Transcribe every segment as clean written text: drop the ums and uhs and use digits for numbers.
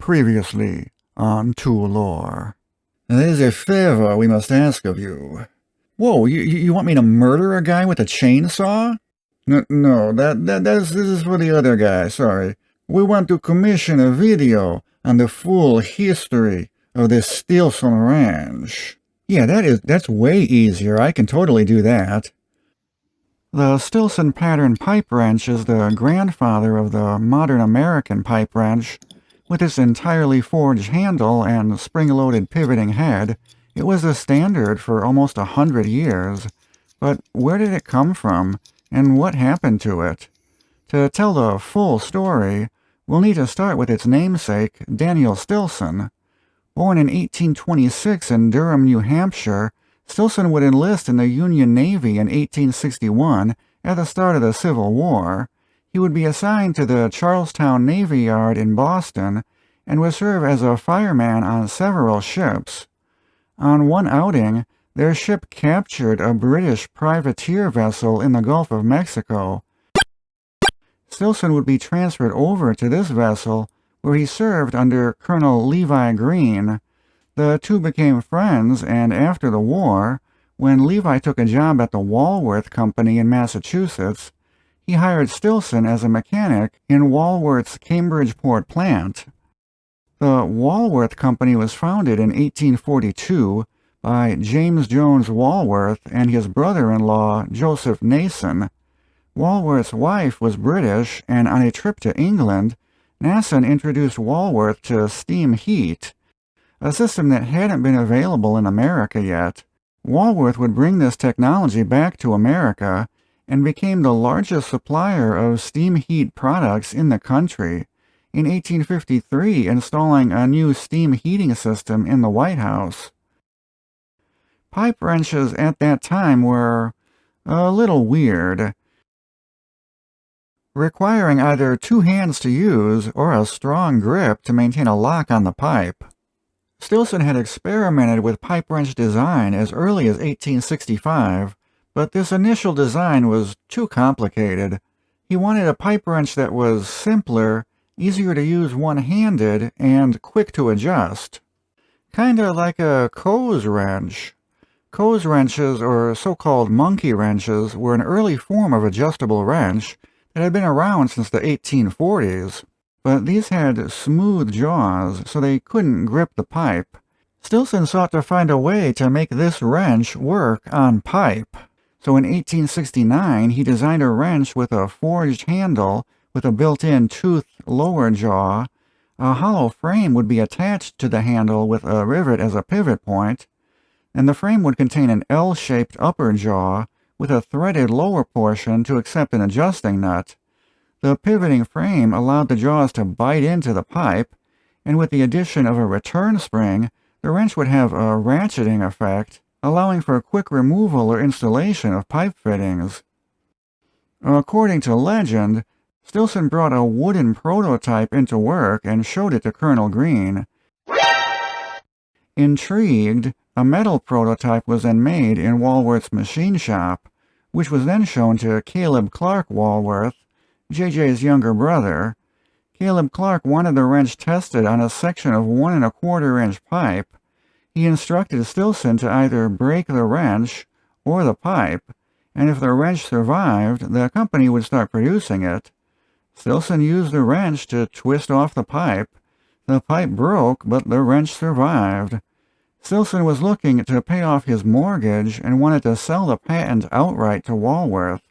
Previously on Tool Lore. There's a favor we must ask of you. Whoa, you want me to murder a guy with a chainsaw? No, this is for the other guy, sorry. We want to commission a video on the full history of this Stillson Ranch. Yeah, that's way easier. I can totally do that. The Stillson pattern pipe wrench is the grandfather of the modern American pipe wrench. With its entirely forged handle and spring-loaded pivoting head, it was the standard for almost 100 years. But where did it come from, and what happened to it? To tell the full story, we'll need to start with its namesake, Daniel Stillson. Born in 1826 in Durham, New Hampshire, Stillson would enlist in the Union Navy in 1861 at the start of the Civil War. He would be assigned to the Charlestown Navy Yard in Boston and would serve as a fireman on several ships. On one outing, their ship captured a British privateer vessel in the Gulf of Mexico. Stillson would be transferred over to this vessel, where he served under Colonel Levi Green. The two became friends, and after the war, when Levi took a job at the Walworth Company in Massachusetts, he hired Stillson as a mechanic in Walworth's Cambridgeport plant. The Walworth Company was founded in 1842 by James Jones Walworth and his brother-in-law, Joseph Nason. Walworth's wife was British, and on a trip to England, Nason introduced Walworth to steam heat, a system that hadn't been available in America yet. Walworth would bring this technology back to America and became the largest supplier of steam heat products in the country, in 1853 installing a new steam heating system in the White House. Pipe wrenches at that time were a little weird, requiring either two hands to use or a strong grip to maintain a lock on the pipe. Stillson had experimented with pipe wrench design as early as 1865, but this initial design was too complicated. He wanted a pipe wrench that was simpler, easier to use one-handed, and quick to adjust. Kinda like a Coe's wrench. Coe's wrenches, or so-called monkey wrenches, were an early form of adjustable wrench that had been around since the 1840s, but these had smooth jaws, so they couldn't grip the pipe. Stillson sought to find a way to make this wrench work on pipe. So in 1869, he designed a wrench with a forged handle with a built-in toothed lower jaw. A hollow frame would be attached to the handle with a rivet as a pivot point, and the frame would contain an L-shaped upper jaw with a threaded lower portion to accept an adjusting nut. The pivoting frame allowed the jaws to bite into the pipe, and with the addition of a return spring, the wrench would have a ratcheting effect, allowing for quick removal or installation of pipe fittings. According to legend, Stillson brought a wooden prototype into work and showed it to Colonel Green. Intrigued, a metal prototype was then made in Walworth's machine shop, which was then shown to Caleb Clark Walworth, JJ's younger brother. Caleb Clark wanted the wrench tested on a section of 1 1/4-inch pipe. He instructed Stillson to either break the wrench or the pipe, and if the wrench survived, the company would start producing it. Stillson used the wrench to twist off the pipe. The pipe broke, but the wrench survived. Stillson was looking to pay off his mortgage and wanted to sell the patent outright to Walworth,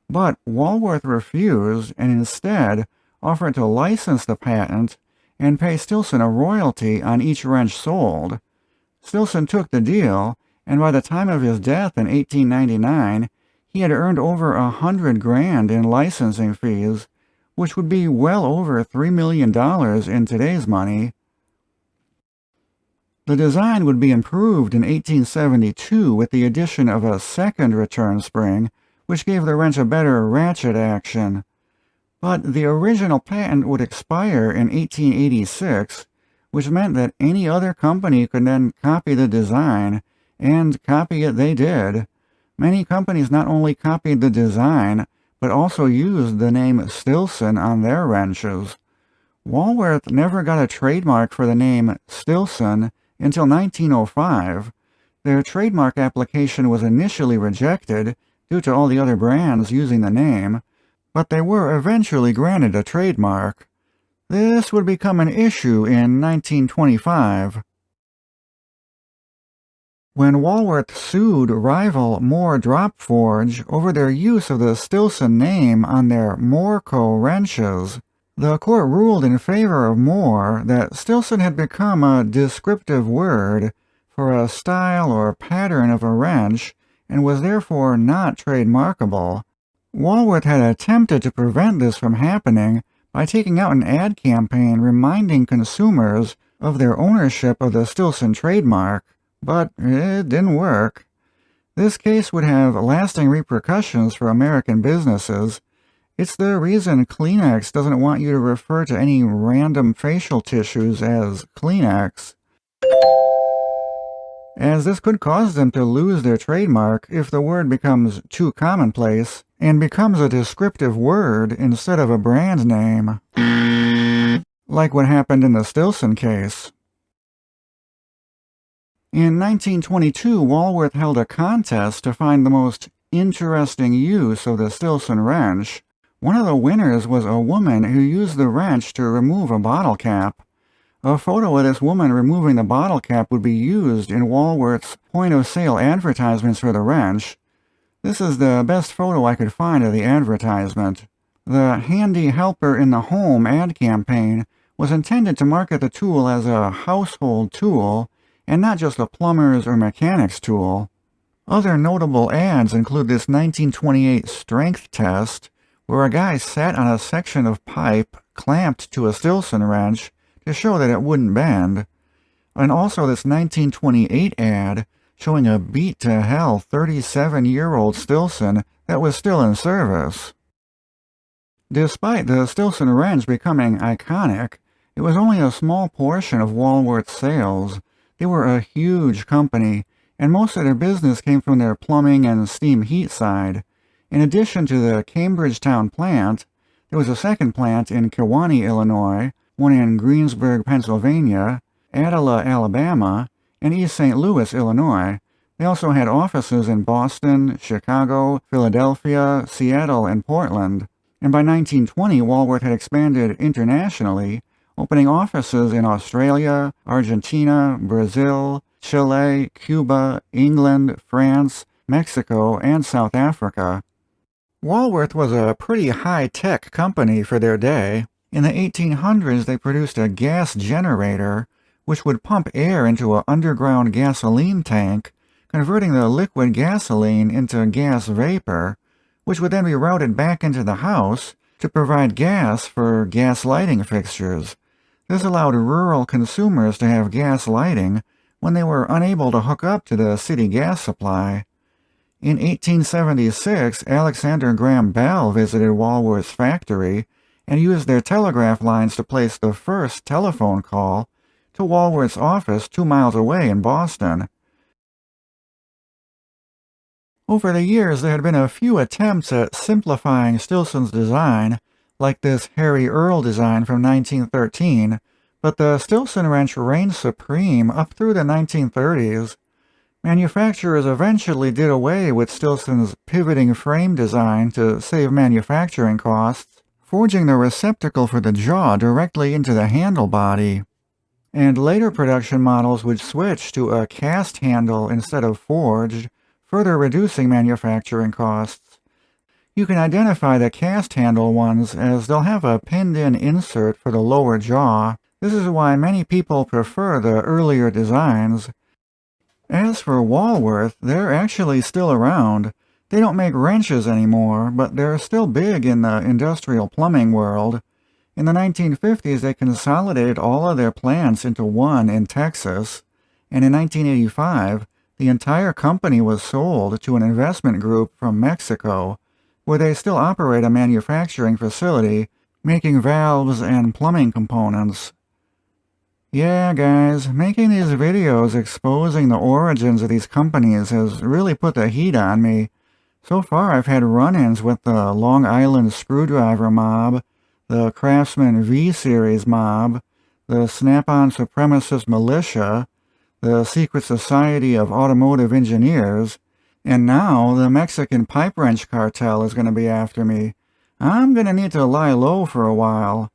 but Walworth refused and instead offered to license the patent and pay Stillson a royalty on each wrench sold. Stillson took the deal, and by the time of his death in 1899, he had earned over $100,000 in licensing fees, which would be well over $3 million in today's money. The design would be improved in 1872 with the addition of a second return spring, which gave the wrench a better ratchet action. But the original patent would expire in 1886, which meant that any other company could then copy the design, and copy it they did. Many companies not only copied the design, but also used the name Stillson on their wrenches. Walworth never got a trademark for the name Stillson until 1905. Their trademark application was initially rejected due to all the other brands using the name, but they were eventually granted a trademark. This would become an issue in 1925. When Walworth sued rival Moar Drop Forge over their use of the Stillson name on their Moorco wrenches, the court ruled in favor of Moar that Stillson had become a descriptive word for a style or pattern of a wrench and was therefore not trademarkable. Walworth had attempted to prevent this from happening by taking out an ad campaign reminding consumers of their ownership of the Stillson trademark, but it didn't work. This case would have lasting repercussions for American businesses. It's the reason Kleenex doesn't want you to refer to any random facial tissues as Kleenex, as this could cause them to lose their trademark if the word becomes too commonplace and becomes a descriptive word instead of a brand name, like what happened in the Stillson case. In 1922, Walworth held a contest to find the most interesting use of the Stillson wrench. One of the winners was a woman who used the wrench to remove a bottle cap. A photo of this woman removing the bottle cap would be used in Walworth's point-of-sale advertisements for the wrench. This is the best photo I could find of the advertisement. The Handy Helper in the Home ad campaign was intended to market the tool as a household tool, and not just a plumber's or mechanic's tool. Other notable ads include this 1928 strength test, where a guy sat on a section of pipe clamped to a Stillson wrench to show that it wouldn't bend, and also this 1928 ad showing a beat-to-hell 37-year-old Stillson that was still in service. Despite the Stillson wrench becoming iconic, it was only a small portion of Walworth's sales. They were a huge company, and most of their business came from their plumbing and steam heat side. In addition to the Cambridgetown plant, there was a second plant in Kewanee, Illinois, one in Greensburg, Pennsylvania, Adela, Alabama, and East St. Louis, Illinois. They also had offices in Boston, Chicago, Philadelphia, Seattle, and Portland. And by 1920, Walworth had expanded internationally, opening offices in Australia, Argentina, Brazil, Chile, Cuba, England, France, Mexico, and South Africa. Walworth was a pretty high-tech company for their day. In the 1800s, they produced a gas generator, which would pump air into an underground gasoline tank, converting the liquid gasoline into gas vapor, which would then be routed back into the house to provide gas for gas lighting fixtures. This allowed rural consumers to have gas lighting when they were unable to hook up to the city gas supply. In 1876, Alexander Graham Bell visited Walworth's factory and used their telegraph lines to place the first telephone call to Walworth's office 2 miles away in Boston. Over the years, there had been a few attempts at simplifying Stillson's design, like this Harry Earl design from 1913, but the Stillson wrench reigned supreme up through the 1930s. Manufacturers eventually did away with Stillson's pivoting frame design to save manufacturing costs, forging the receptacle for the jaw directly into the handle body. And later production models would switch to a cast handle instead of forged, further reducing manufacturing costs. You can identify the cast handle ones as they'll have a pinned-in insert for the lower jaw. This is why many people prefer the earlier designs. As for Walworth, they're actually still around. They don't make wrenches anymore, but they're still big in the industrial plumbing world. In the 1950s, they consolidated all of their plants into one in Texas, and in 1985, the entire company was sold to an investment group from Mexico, where they still operate a manufacturing facility making valves and plumbing components. Yeah, guys, making these videos exposing the origins of these companies has really put the heat on me. So far, I've had run-ins with the Long Island screwdriver mob, the Craftsman V-Series mob, the Snap-on Supremacist Militia, the Secret Society of Automotive Engineers, and now the Mexican Pipe Wrench Cartel is going to be after me. I'm going to need to lie low for a while.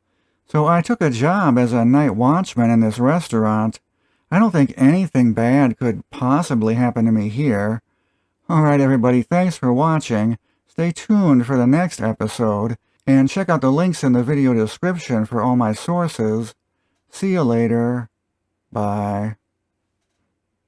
So I took a job as a night watchman in this restaurant. I don't think anything bad could possibly happen to me here. Alright everybody, thanks for watching. Stay tuned for the next episode, and check out the links in the video description for all my sources. See you later. Bye.